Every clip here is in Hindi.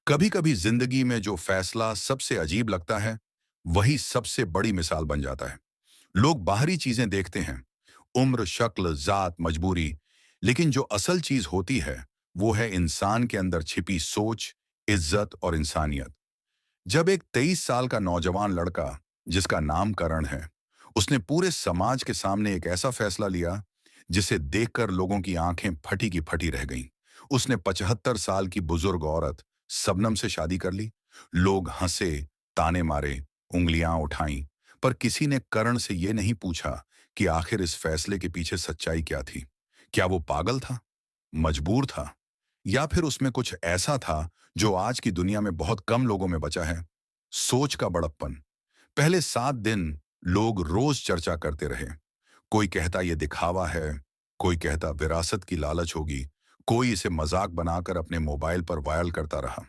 कभी कभी जिंदगी में जो फैसला सबसे अजीब लगता है वही सबसे बड़ी मिसाल बन जाता है। लोग बाहरी चीजें देखते हैं, उम्र, शक्ल, जात, मजबूरी, लेकिन जो असल चीज होती है वो है इंसान के अंदर छिपी सोच, इज्जत और इंसानियत। जब एक 23 साल का नौजवान लड़का, जिसका नाम करण है, उसने पूरे समाज के सामने एक ऐसा फैसला लिया जिसे देखकर लोगों की आंखें फटी की फटी रह गईं। उसने 75 साल की बुजुर्ग औरत सबनम से शादी कर ली। लोग हंसे, ताने मारे, उंगलियां उठाईं, पर किसी ने करण से यह नहीं पूछा कि आखिर इस फैसले के पीछे सच्चाई क्या थी। क्या वो पागल था, मजबूर था, या फिर उसमें कुछ ऐसा था जो आज की दुनिया में बहुत कम लोगों में बचा है? सोच का बड़प्पन। पहले 7 दिन लोग रोज चर्चा करते रहे। कोई कहता ये दिखावा है, कोई कहता विरासत की लालच होगी, कोई इसे मजाक बनाकर अपने मोबाइल पर वायरल करता रहा।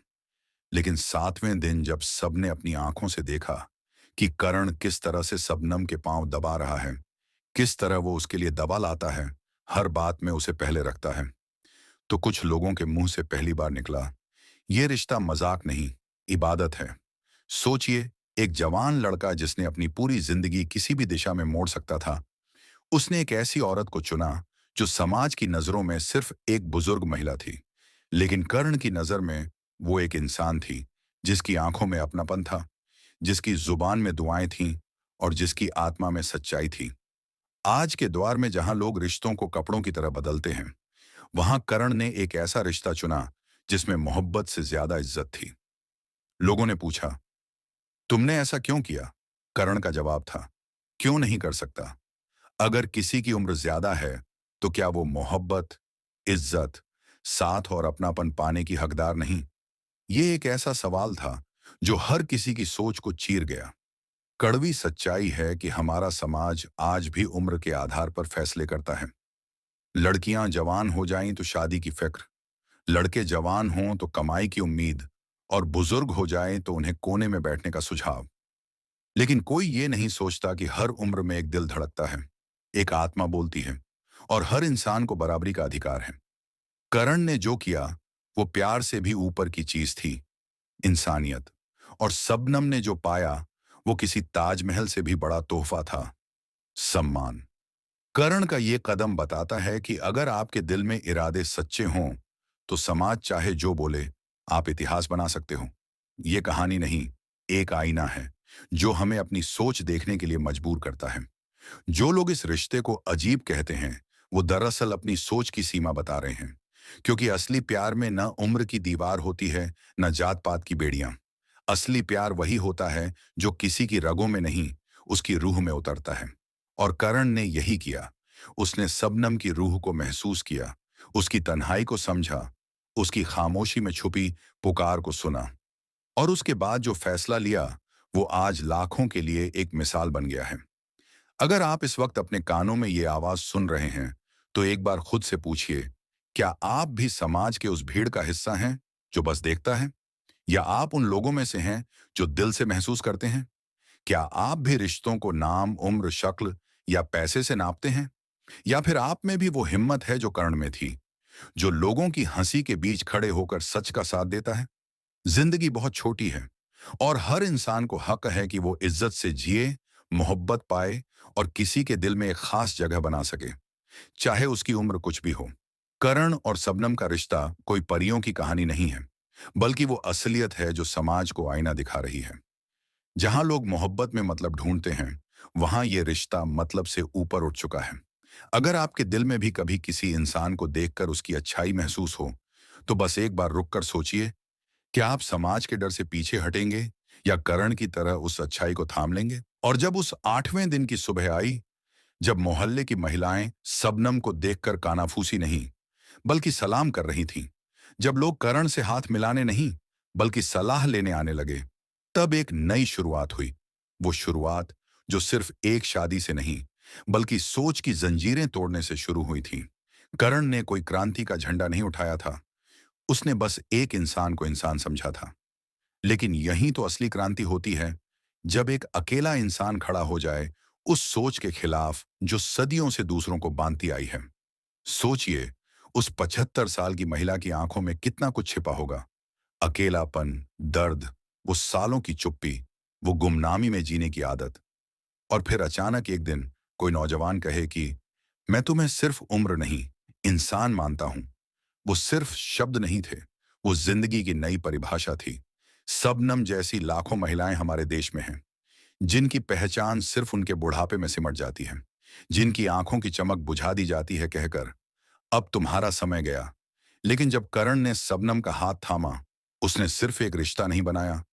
लेकिन 7वें दिन जब सबने अपनी आंखों से देखा कि करण किस तरह से सबनम के पांव दबा रहा है, किस तरह वो उसके लिए दबा लाता है, हर बात में उसे पहले रखता है, तो कुछ लोगों के मुंह से पहली बार निकला, ये रिश्ता मजाक नहीं, इबादत है। सोचिए, एक जवान लड़का जिसने अपनी पूरी जिंदगी किसी भी दिशा में मोड़ सकता था, उसने एक ऐसी औरत को चुना जो समाज की नजरों में सिर्फ एक बुजुर्ग महिला थी। लेकिन कर्ण की नजर में वो एक इंसान थी, जिसकी आंखों में अपनापन था, जिसकी जुबान में दुआएं थीं और जिसकी आत्मा में सच्चाई थी। आज के दौर में जहां लोग रिश्तों को कपड़ों की तरह बदलते हैं, वहां कर्ण ने एक ऐसा रिश्ता चुना जिसमें मोहब्बत से ज्यादा इज्जत थी। लोगों ने पूछा, तुमने ऐसा क्यों किया? कर्ण का जवाब था, क्यों नहीं कर सकता? अगर किसी की उम्र ज्यादा है तो क्या वो मोहब्बत, इज्जत, साथ और अपनापन पाने की हकदार नहीं? ये एक ऐसा सवाल था जो हर किसी की सोच को चीर गया। कड़वी सच्चाई है कि हमारा समाज आज भी उम्र के आधार पर फैसले करता है। लड़कियां जवान हो जाएं तो शादी की फिक्र, लड़के जवान हों तो कमाई की उम्मीद, और बुजुर्ग हो जाएं तो उन्हें कोने में बैठने का सुझाव। लेकिन कोई ये नहीं सोचता कि हर उम्र में एक दिल धड़कता है, एक आत्मा बोलती है, और हर इंसान को बराबरी का अधिकार है। करण ने जो किया वो प्यार से भी ऊपर की चीज थी, इंसानियत। और सबनम ने जो पाया वो किसी ताजमहल से भी बड़ा तोहफा था, सम्मान। करण का ये कदम बताता है कि अगर आपके दिल में इरादे सच्चे हों तो समाज चाहे जो बोले, आप इतिहास बना सकते हो। ये कहानी नहीं, एक आईना है जो हमें अपनी सोच देखने के लिए मजबूर करता है। जो लोग इस रिश्ते को अजीब कहते हैं वो दरअसल अपनी सोच की सीमा बता रहे हैं, क्योंकि असली प्यार में न उम्र की दीवार होती है, न जात पात की बेड़ियां। असली प्यार वही होता है जो किसी की रगों में नहीं, उसकी रूह में उतरता है। और करण ने यही किया। उसने सबनम की रूह को महसूस किया, उसकी तन्हाई को समझा, उसकी खामोशी में छुपी पुकार को सुना, और उसके बाद जो फैसला लिया वो आज लाखों के लिए एक मिसाल बन गया है। अगर आप इस वक्त अपने कानों में ये आवाज सुन रहे हैं तो एक बार खुद से पूछिए, क्या आप भी समाज के उस भीड़ का हिस्सा हैं जो बस देखता है, या आप उन लोगों में से हैं जो दिल से महसूस करते हैं? क्या आप भी रिश्तों को नाम, उम्र, शक्ल या पैसे से नापते हैं, या फिर आप में भी वो हिम्मत है जो कर्ण में थी, जो लोगों की हंसी के बीच खड़े होकर सच का साथ देता है? जिंदगी बहुत छोटी है और हर इंसान को हक है कि वो इज्जत से जिए, मोहब्बत पाए और किसी के दिल में एक खास जगह बना सके, चाहे उसकी उम्र कुछ भी हो। करण और सबनम का रिश्ता कोई परियों की कहानी नहीं है, बल्कि वो असलियत है जो समाज को आईना दिखा रही है। जहां लोग मोहब्बत में मतलब ढूंढते हैं, वहां ये रिश्ता मतलब से ऊपर उठ चुका है। अगर आपके दिल में भी कभी किसी इंसान को देखकर उसकी अच्छाई महसूस हो, तो बस एक बार रुक कर सोचिए, क्या आप समाज के डर से पीछे हटेंगे या करण की तरह उस अच्छाई को थाम लेंगे? और जब उस 8वें दिन की सुबह आई, जब मोहल्ले की महिलाएं सबनम को देखकर कानाफूसी नहीं बल्कि सलाम कर रही थीं, जब लोग करण से हाथ मिलाने नहीं बल्कि सलाह लेने आने लगे, तब एक नई शुरुआत हुई। वो शुरुआत जो सिर्फ एक शादी से नहीं बल्कि सोच की जंजीरें तोड़ने से शुरू हुई थी। करण ने कोई क्रांति का झंडा नहीं उठाया था, उसने बस एक इंसान को इंसान समझा था। लेकिन यही तो असली क्रांति होती है, जब एक अकेला इंसान खड़ा हो जाए उस सोच के खिलाफ जो सदियों से दूसरों को बांधती आई है। सोचिए, उस 75 साल की महिला की आंखों में कितना कुछ छिपा होगा। अकेलापन, दर्द, वो सालों की चुप्पी, वो गुमनामी में जीने की आदत। और फिर अचानक एक दिन कोई नौजवान कहे कि मैं तुम्हें सिर्फ उम्र नहीं, इंसान मानता हूं। वो सिर्फ शब्द नहीं थे, वो जिंदगी की नई परिभाषा थी। सबनम जैसी लाखों महिलाएं हमारे देश में हैं, जिनकी पहचान सिर्फ उनके बुढ़ापे में सिमट जाती है, जिनकी आंखों की चमक बुझा दी जाती है कहकर अब तुम्हारा समय गया। लेकिन जब करण ने सबनम का हाथ थामा, उसने सिर्फ एक रिश्ता नहीं बनाया,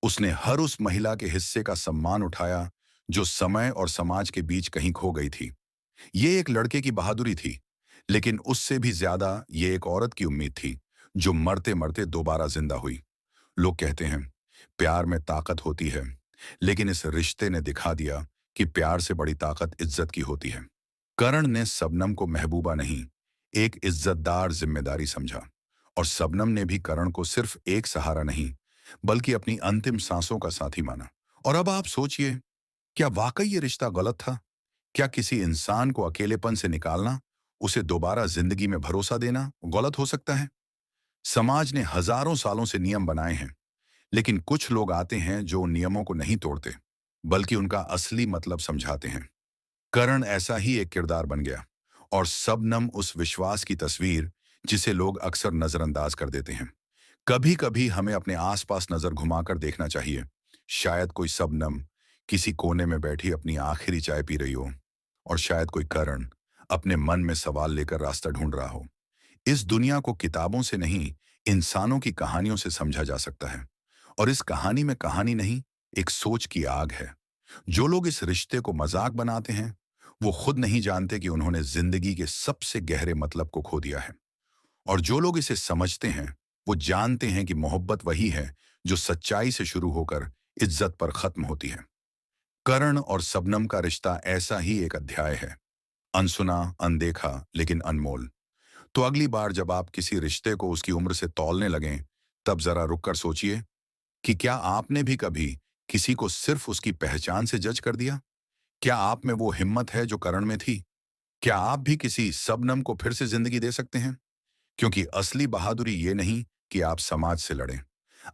उसने हर उस महिला के हिस्से का सम्मान उठाया जो समय और समाज के बीच कहीं खो गई थी। ये एक लड़के की बहादुरी थी, लेकिन उससे भी ज्यादा ये एक औरत की उम्मीद थी, जो मरते मरते दोबारा जिंदा हुई। लोग कहते हैं प्यार में ताकत होती है, लेकिन इस रिश्ते ने दिखा दिया कि प्यार से बड़ी ताकत इज्जत की होती है। करण ने सबनम को महबूबा नहीं, एक इज्जतदार जिम्मेदारी समझा। और सबनम ने भी करण को सिर्फ एक सहारा नहीं, बल्कि अपनी अंतिम सांसों का साथी माना। और अब आप सोचिए, क्या वाकई ये रिश्ता गलत था? क्या किसी इंसान को अकेलेपन से निकालना, उसे दोबारा जिंदगी में भरोसा देना गलत हो सकता है? समाज ने हजारों सालों से नियम बनाए हैं, लेकिन कुछ लोग आते हैं जो उन नियमों को नहीं तोड़ते, बल्कि उनका असली मतलब समझाते हैं। करण ऐसा ही एक किरदार बन गया, और सबनम उस विश्वास की तस्वीर जिसे लोग अक्सर नजरअंदाज कर देते हैं। कभी कभी हमें अपने आसपास नजर घुमाकर देखना चाहिए। शायद कोई सबनम किसी कोने में बैठी अपनी आखिरी चाय पी रही हो, और शायद कोई करण अपने मन में सवाल लेकर रास्ता ढूंढ रहा हो। इस दुनिया को किताबों से नहीं, इंसानों की कहानियों से समझा जा सकता है। और इस कहानी में कहानी नहीं, एक सोच की आग है। जो लोग इस रिश्ते को मजाक बनाते हैं, वो खुद नहीं जानते कि उन्होंने जिंदगी के सबसे गहरे मतलब को खो दिया है। और जो लोग इसे समझते हैं, वो जानते हैं कि मोहब्बत वही है जो सच्चाई से शुरू होकर इज्जत पर खत्म होती है। करण और सबनम का रिश्ता ऐसा ही एक अध्याय है, अनसुना, अनदेखा, लेकिन अनमोल। तो अगली बार जब आप किसी रिश्ते को उसकी उम्र से तौलने लगें, तब जरा रुक कर सोचिए कि क्या आपने भी कभी किसी को सिर्फ उसकी पहचान से जज कर दिया? क्या आप में वो हिम्मत है जो करण में थी? क्या आप भी किसी सबनम को फिर से जिंदगी दे सकते हैं? क्योंकि असली बहादुरी ये नहीं कि आप समाज से लड़ें।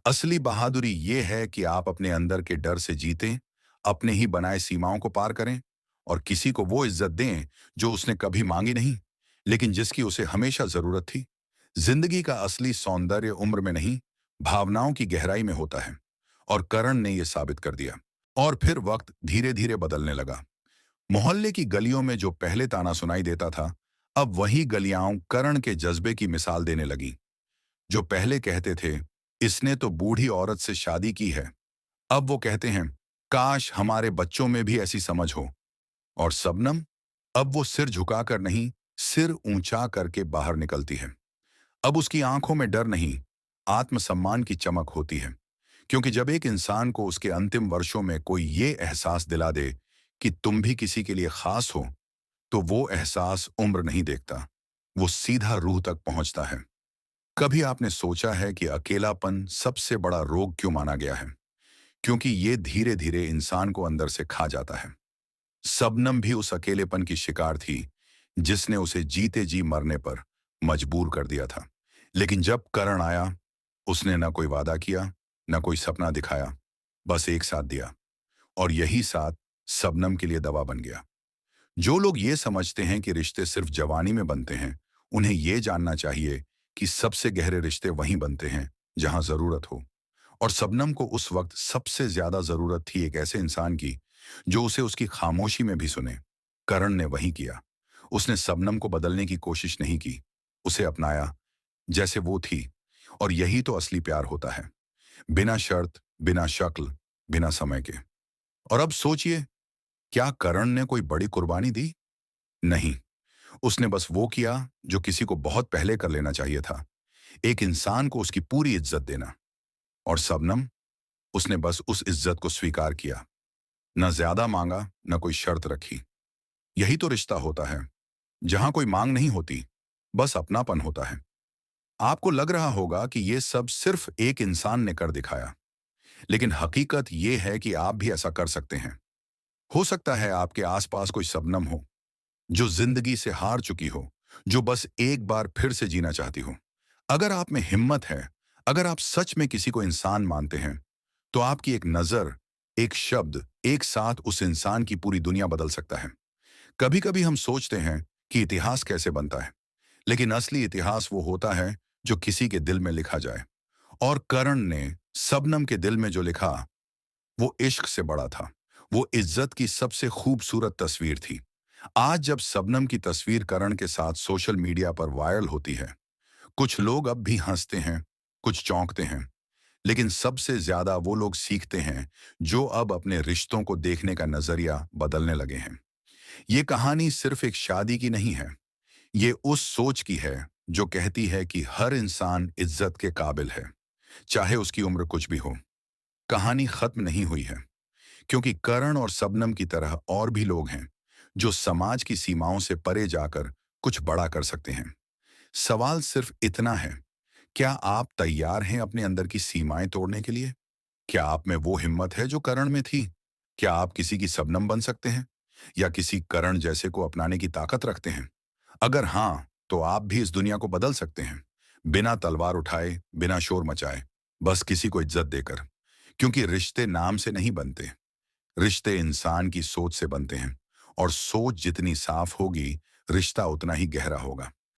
असली बहादुरी ये है कि आप अपने अंदर के डर से जीतें, अपने ही बनाए सीमाओं को पार करें, और किसी को वो इज्जत दें जो उसने कभी मांगी नहीं, लेकिन जिसकी उसे हमेशा जरूरत थी। जिंदगी का असली सौंदर्य उम्र में नहीं, भावनाओं की गहराई में होता है। और करण ने यह साबित कर दिया। और फिर वक्त धीरे धीरे बदलने लगा। मोहल्ले की गलियों में जो पहले ताना सुनाई देता था, अब वही गलियां करण के जज्बे की मिसाल देने लगी। जो पहले कहते थे इसने तो बूढ़ी औरत से शादी की है, अब वो कहते हैं काश हमारे बच्चों में भी ऐसी समझ हो। और सबनम, अब वो सिर झुकाकर नहीं, सिर ऊंचा करके बाहर निकलती है। अब उसकी आंखों में डर नहीं, आत्मसम्मान की चमक होती है। क्योंकि जब एक इंसान को उसके अंतिम वर्षों में कोई ये एहसास दिला दे कि तुम भी किसी के लिए खास हो, तो वो एहसास उम्र नहीं देखता, वो सीधा रूह तक पहुंचता है। कभी आपने सोचा है कि अकेलापन सबसे बड़ा रोग क्यों माना गया है? क्योंकि ये धीरे धीरे इंसान को अंदर से खा जाता है। सबनम भी उस अकेलेपन की शिकार थी, जिसने उसे जीते जी मरने पर मजबूर कर दिया था। लेकिन जब करण आया, उसने न कोई वादा किया, न कोई सपना दिखाया, बस एक साथ दिया। और यही साथ सबनम के लिए दवा बन गया। जो लोग ये समझते हैं कि रिश्ते सिर्फ जवानी में बनते हैं, उन्हें ये जानना चाहिए कि सबसे गहरे रिश्ते वहीं बनते हैं जहां जरूरत हो। और सबनम को उस वक्त सबसे ज्यादा जरूरत थी एक ऐसे इंसान की जो उसे उसकी खामोशी में भी सुने। करण ने वही किया। उसने सबनम को बदलने की कोशिश नहीं की, उसे अपनाया जैसे वो थी। और यही तो असली प्यार होता है, बिना शर्त, बिना शक्ल, बिना समय के। और अब सोचिए, क्या करण ने कोई बड़ी कुर्बानी दी? नहीं, उसने बस वो किया जो किसी को बहुत पहले कर लेना चाहिए था, एक इंसान को उसकी पूरी इज्जत देना। और सबनम, उसने बस उस इज्जत को स्वीकार किया, न ज्यादा मांगा, न कोई शर्त रखी। यही तो रिश्ता होता है, जहां कोई मांग नहीं होती, बस अपनापन होता है। आपको लग रहा होगा कि ये सब सिर्फ एक इंसान ने कर दिखाया, लेकिन हकीकत ये है कि आप भी ऐसा कर सकते हैं। हो सकता है आपके आसपास कोई सबनम हो जो जिंदगी से हार चुकी हो, जो बस एक बार फिर से जीना चाहती हो। अगर आप में हिम्मत है, अगर आप सच में किसी को इंसान मानते हैं, तो आपकी एक नजर, एक शब्द, एक साथ उस इंसान की पूरी दुनिया बदल सकता है। कभी कभी हम सोचते हैं कि इतिहास कैसे बनता है, लेकिन असली इतिहास वो होता है जो किसी के दिल में लिखा जाए। और कर्ण ने शबनम के दिल में जो लिखा, वो इश्क से बड़ा था। वो इज्जत की सबसे खूबसूरत तस्वीर थी। आज जब शबनम की तस्वीर करण के साथ सोशल मीडिया पर वायरल होती है, कुछ लोग अब भी हंसते हैं, कुछ चौंकते हैं, लेकिन सबसे ज्यादा वो लोग सीखते हैं जो अब अपने रिश्तों को देखने का नजरिया बदलने लगे हैं। ये कहानी सिर्फ एक शादी की नहीं है, ये उस सोच की है जो कहती है कि हर इंसान इज्जत के काबिल है, चाहे उसकी उम्र कुछ भी हो। कहानी खत्म नहीं हुई है, क्योंकि करण और शबनम की तरह और भी लोग हैं जो समाज की सीमाओं से परे जाकर कुछ बड़ा कर सकते हैं। सवाल सिर्फ इतना है, क्या आप तैयार हैं अपने अंदर की सीमाएं तोड़ने के लिए? क्या आप में वो हिम्मत है जो करण में थी? क्या आप किसी की शबनम बन सकते हैं, या किसी करण जैसे को अपनाने की ताकत रखते हैं? अगर हाँ, तो आप भी इस दुनिया को बदल सकते हैं, बिना तलवार उठाए, बिना शोर मचाए, बस किसी को इज्जत देकर। क्योंकि रिश्ते नाम से नहीं बनते, रिश्ते इंसान की सोच से बनते हैं, और सोच जितनी साफ होगी, रिश्ता उतना ही गहरा होगा।